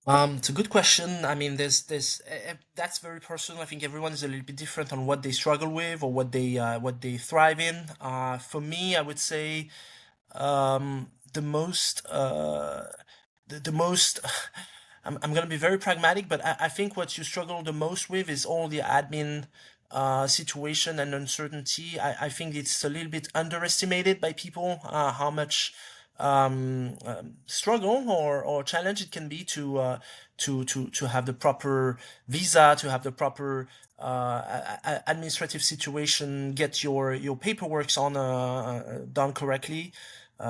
It's a good question. I mean, that's very personal. I think everyone is a little bit different on what they struggle with or what they thrive in. For me, I would say the most the most I'm gonna be very pragmatic, but I think what you struggle the most with is all the admin situation and uncertainty. I think it's a little bit underestimated by people how much struggle or challenge it can be to have the proper visa, to have the proper administrative situation, get your paperwork on done correctly,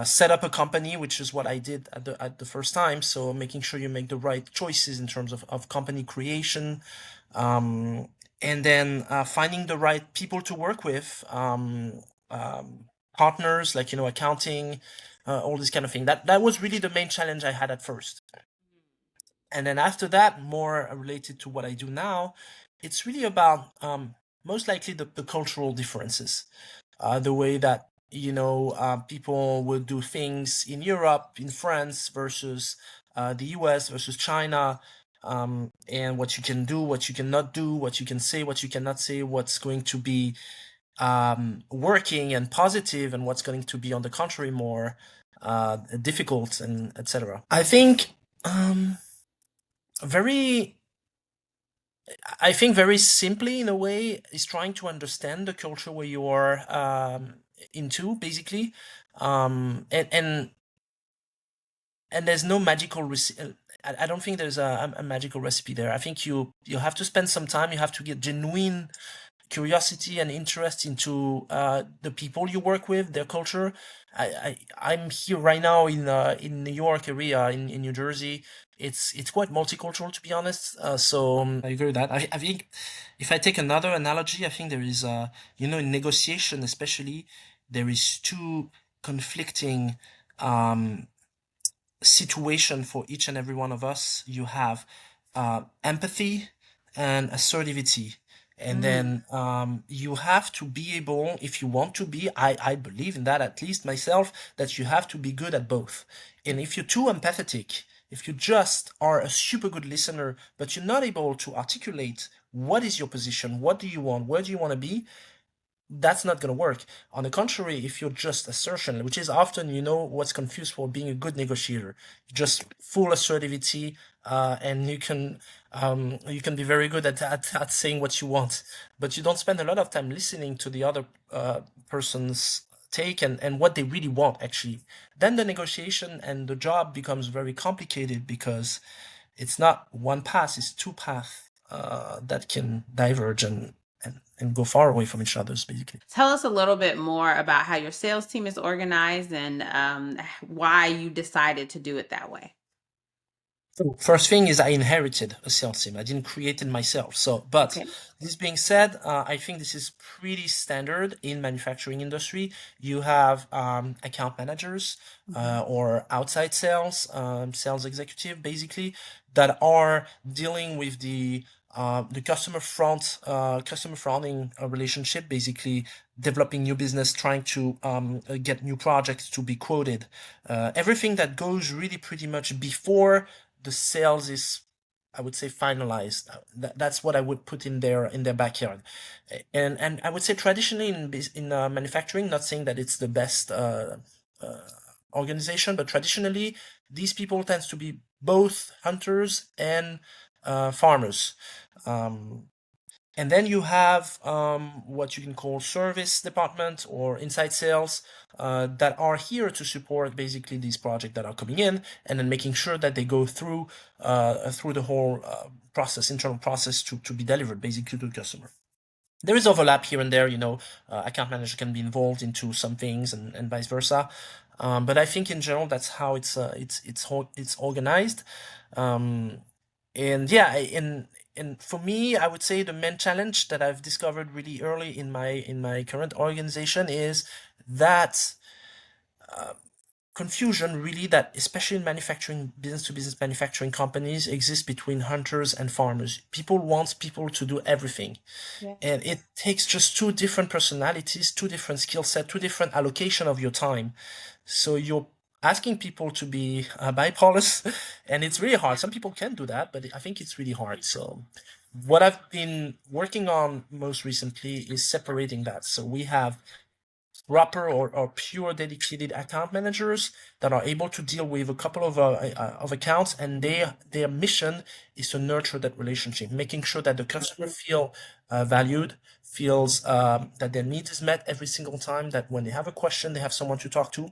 set up a company, which is what I did at the first time. So making sure you make the right choices in terms of company creation, um, and then finding the right people to work with, um, partners like accounting, all this kind of thing. That was really the main challenge I had at first. And then after that, more related to what I do now, it's really about most likely the cultural differences, the way that people will do things in Europe, in France versus the US versus China, and what you can do, what you cannot do, what you can say, what you cannot say, what's going to be working and positive, and what's going to be on the contrary more difficult, and etc. I think very very simply, in a way, is trying to understand the culture where you are into, basically, and there's no magical recipe. I don't think there's a magical recipe there. I think you have to spend some time. You have to get genuine curiosity and interest into the people you work with, their culture. I'm here right now in New York area, in New Jersey. It's quite multicultural, to be honest. So I agree with that. I think if I take another analogy, I think there is in negotiation especially, there is two conflicting um situation for each and every one of us. You have empathy and assertivity. And Mm, then you have to be able, if you want to be, I believe in that, at least myself, that you have to be good at both. And if you're too empathetic, if you just are a super good listener, but you're not able to articulate what is your position, what do you want, where do you want to be, that's not going to work. On the contrary, if you're just assertion, which is often, what's confused for being a good negotiator, just full assertivity, and you can be very good at saying what you want, but you don't spend a lot of time listening to the other person's take and what they really want, actually. Then the negotiation and the job becomes very complicated because it's not one path, it's two paths that can diverge and go far away from each other's, basically. Tell us a little bit more about how your sales team is organized and why you decided to do it that way. So first thing is I inherited a sales team. I didn't create it myself. So, but Okay. this being said, I think this is pretty standard in manufacturing industry. You have account managers Mhm. or outside sales, sales executive, basically, that are dealing with the customer fronting relationship, basically developing new business, trying to get new projects to be quoted. Everything that goes really pretty much before the sales is, I would say, finalized. That's what I would put in their backyard. And I would say traditionally in manufacturing, not saying that it's the best uh, organization, but traditionally these people tends to be both hunters and farmers. Um, and then you have what you can call service department or inside sales that are here to support basically these projects that are coming in, and then making sure that they go through the whole process, internal process to be delivered basically to the customer. There is overlap here and there, account manager can be involved into some things and vice versa. But I think in general that's how it's organized. Um, and yeah, and for me, I would say the main challenge that I've discovered really early in my current organization is that confusion, really, that especially in manufacturing, business to business manufacturing companies, exists between hunters and farmers. People want people to do everything, and it takes just two different personalities, two different skill set, two different allocation of your time. So asking people to be bipolar, and it's really hard. Some people can do that, but I think it's really hard. So, what I've been working on most recently is separating that. So we have proper or pure dedicated account managers that are able to deal with a couple of accounts, and their mission is to nurture that relationship, making sure that the customer feel valued, feels that their needs is met every single time, that when they have a question they have someone to talk to,